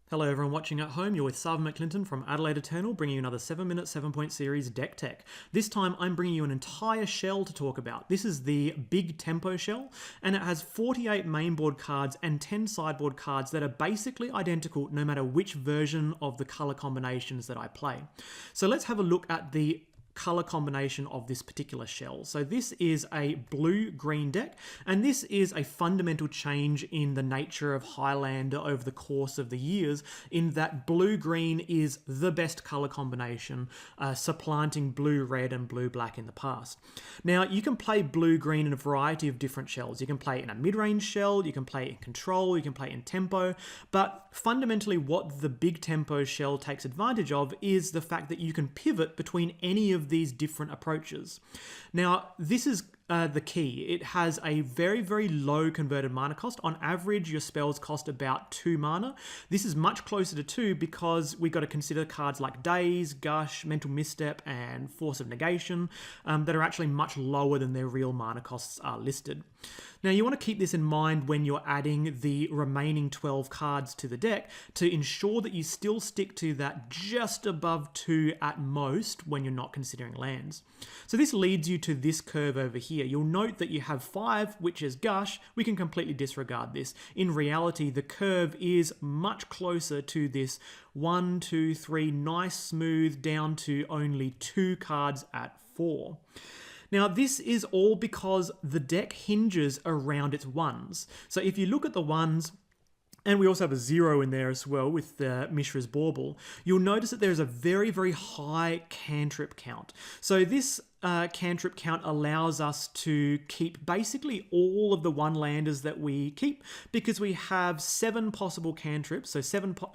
Hello everyone watching at home, you're with Sarv McClinton from Adelaide Eternal, bringing you another 7-minute 7-point series Deck Tech. This time I'm bringing you an entire shell to talk about. This is the Big Tempo shell, and it has 48 mainboard cards and 10 sideboard cards that are basically identical no matter which version of the color combinations that I play. So let's have a look at the color combination of this particular shell. So this is a blue-green deck, and this is a fundamental change in the nature of Highlander over the course of the years, in that blue-green is the best color combination, supplanting blue-red and blue-black in the past. Now, you can play blue-green in a variety of different shells. You can play it in a mid-range shell, you can play it in control, you can play it in tempo, but fundamentally what the Big Tempo shell takes advantage of is the fact that you can pivot between any of these different approaches. Now, this is the key. It has a very, very low converted mana cost. On average, your spells cost about 2 mana. This is much closer to 2 because we've got to consider cards like Daze, Gush, Mental Misstep, and Force of Negation that are actually much lower than their real mana costs are listed. Now, you want to keep this in mind when you're adding the remaining 12 cards to the deck to ensure that you still stick to that just above 2 at most when you're not considering lands. So this leads you to this curve over here. You'll note that you have 5, which is Gush. We can completely disregard this. In reality, the curve is much closer to this 1, 2, 3, nice smooth down to only 2 cards at 4. Now, this is all because the deck hinges around its ones. So if you look at the ones, and we also have a 0 in there as well with Mishra's Bauble, you'll notice that there's a very, very high cantrip count. So this cantrip count allows us to keep basically all of the one-landers that we keep, because we have 7 possible cantrips, so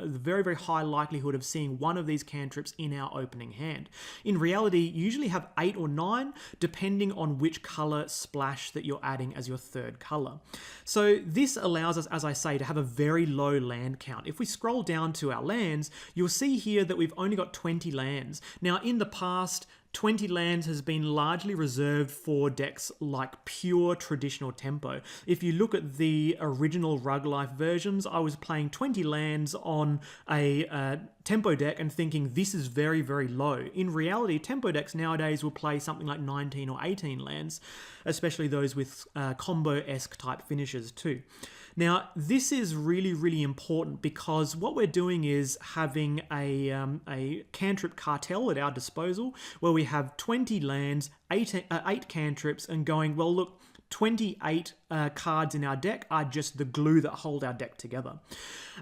very, very high likelihood of seeing one of these cantrips in our opening hand. In reality, you usually have 8 or 9, depending on which color splash that you're adding as your third color. So this allows us, as I say, to have a very low land count. If we scroll down to our lands, you'll see here that we've only got 20 lands. Now, in the past, 20 lands has been largely reserved for decks like pure traditional tempo. If you look at the original Rug Life versions, I was playing 20 lands on a tempo deck and thinking this is very, very low. In reality, tempo decks nowadays will play something like 19 or 18 lands, especially those with combo-esque type finishes too. Now, this is really, really important because what we're doing is having a cantrip cartel at our disposal where we have 20 lands, 8 cantrips, and going, well, look, 28 cards in our deck are just the glue that hold our deck together.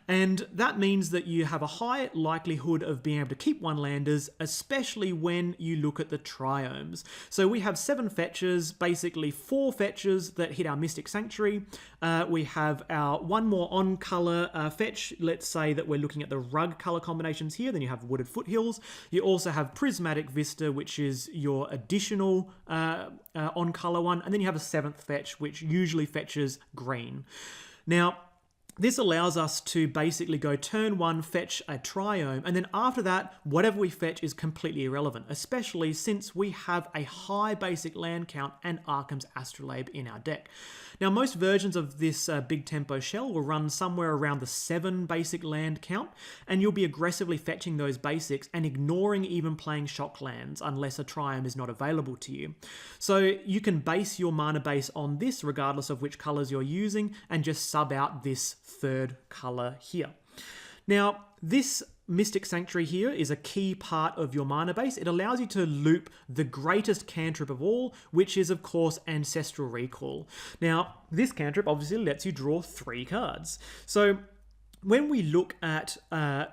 And that means that you have a high likelihood of being able to keep one-landers, especially when you look at the triomes. So we have 7 fetches, basically 4 fetches that hit our Mystic Sanctuary. We have our 1 more on-color fetch. Let's say that we're looking at the rug color combinations here. Then you have Wooded Foothills. You also have Prismatic Vista, which is your additional on-color one. And then you have a 7th fetch, which usually fetches green. Now, this allows us to basically go turn 1, fetch a triome, and then after that, whatever we fetch is completely irrelevant, especially since we have a high basic land count and Arkham's Astrolabe in our deck. Now, most versions of this Big Tempo shell will run somewhere around the 7 basic land count, and you'll be aggressively fetching those basics and ignoring even playing shock lands unless a triome is not available to you. So you can base your mana base on this regardless of which colors you're using and just sub out this third color here. Now, this Mystic Sanctuary here is a key part of your mana base. It allows you to loop the greatest cantrip of all, which is, of course, Ancestral Recall. Now, this cantrip obviously lets you draw 3 cards. So when we look at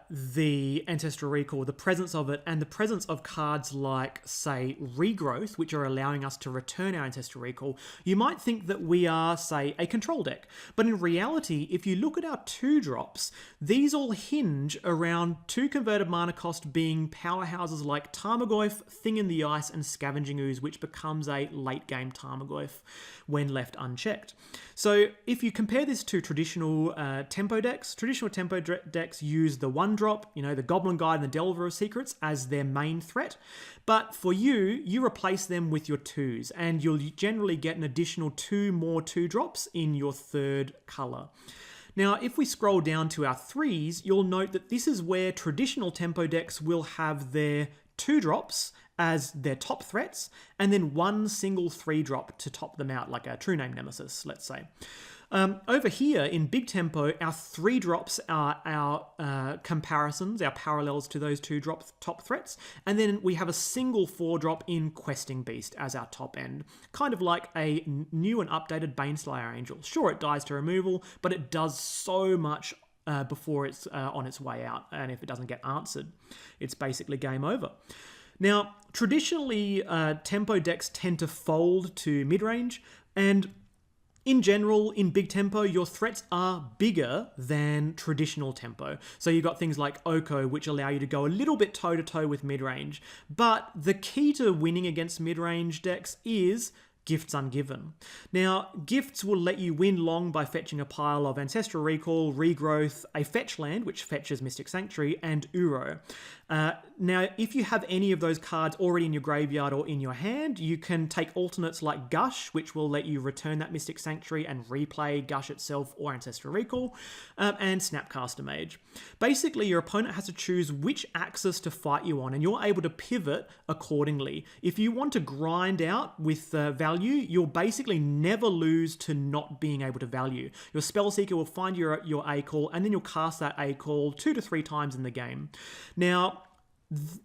the Ancestral Recall, the presence of it, and the presence of cards like, say, Regrowth, which are allowing us to return our Ancestral Recall, you might think that we are, say, a control deck. But in reality, if you look at our 2-drops, these all hinge around 2 converted mana cost being powerhouses like Tarmogoyf, Thing in the Ice, and Scavenging Ooze, which becomes a late-game Tarmogoyf when left unchecked. So if you compare this to traditional tempo decks, traditional tempo decks use the 1-drop, the Goblin Guide and the Delver of Secrets as their main threat. But for you replace them with your 2s, and you'll generally get an additional 2 more 2-drops in your 3rd color. Now, if we scroll down to our 3s, you'll note that this is where traditional tempo decks will have their 2-drops as their top threats, and then one single 3-drop to top them out, like a True Name Nemesis, let's say. Over here in Big Tempo, our 3-drops are our comparisons, our parallels to those 2-drop top threats, and then we have a single 4-drop in Questing Beast as our top end. Kind of like a new and updated Baneslayer Angel. Sure, it dies to removal, but it does so much before it's on its way out, and if it doesn't get answered, it's basically game over. Now, traditionally, tempo decks tend to fold to mid-range, and in general, in Big Tempo, your threats are bigger than traditional tempo. So you've got things like Oko, which allow you to go a little bit toe-to-toe with mid-range. But the key to winning against mid-range decks is Gifts Ungiven. Now, gifts will let you win long by fetching a pile of Ancestral Recall, Regrowth, a fetch land, which fetches Mystic Sanctuary, and Uro. Now, if you have any of those cards already in your graveyard or in your hand, you can take alternates like Gush, which will let you return that Mystic Sanctuary and replay Gush itself or Ancestral Recall, and Snapcaster Mage. Basically, your opponent has to choose which axis to fight you on, and you're able to pivot accordingly. If you want to grind out with value, you'll basically never lose to not being able to value. Your Spellseeker will find your A-Call, and then you'll cast that A-Call 2 to 3 times in the game. Now,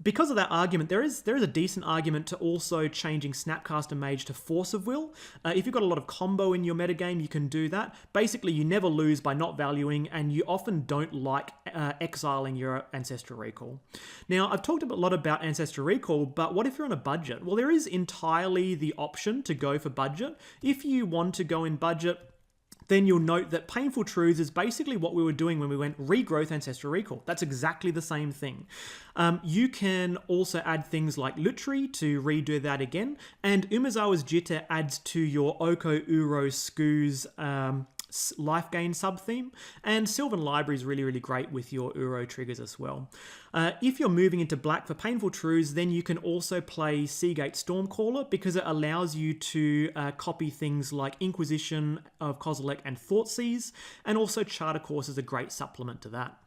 because of that argument, there is a decent argument to also changing Snapcaster Mage to Force of Will. If you've got a lot of combo in your metagame, you can do that. Basically, you never lose by not valuing, and you often don't like exiling your Ancestral Recall. Now, I've talked a lot about Ancestral Recall, but what if you're on a budget? Well, there is entirely the option to go for budget. If you want to go in budget, then you'll note that Painful Truths is basically what we were doing when we went Regrowth Ancestral Recall. That's exactly the same thing. You can also add things like Lutri to redo that again, and Umezawa's Jitter adds to your Oko, Uro, Skoo's life gain sub-theme, and Sylvan Library is really, really great with your Uro triggers as well. If you're moving into black for Painful Truths, then you can also play Seagate Stormcaller because it allows you to copy things like Inquisition of Kozilek and Thoughtseize, and also Charter Course is a great supplement to that.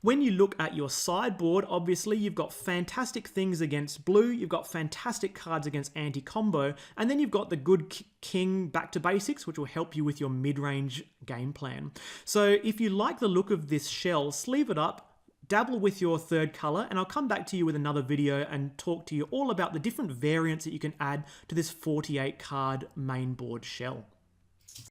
When you look at your sideboard, obviously you've got fantastic things against blue, you've got fantastic cards against anti-combo, and then you've got the good king back to basics, which will help you with your mid-range game plan. So if you like the look of this shell, sleeve it up, dabble with your third color, and I'll come back to you with another video and talk to you all about the different variants that you can add to this 48 card main board shell.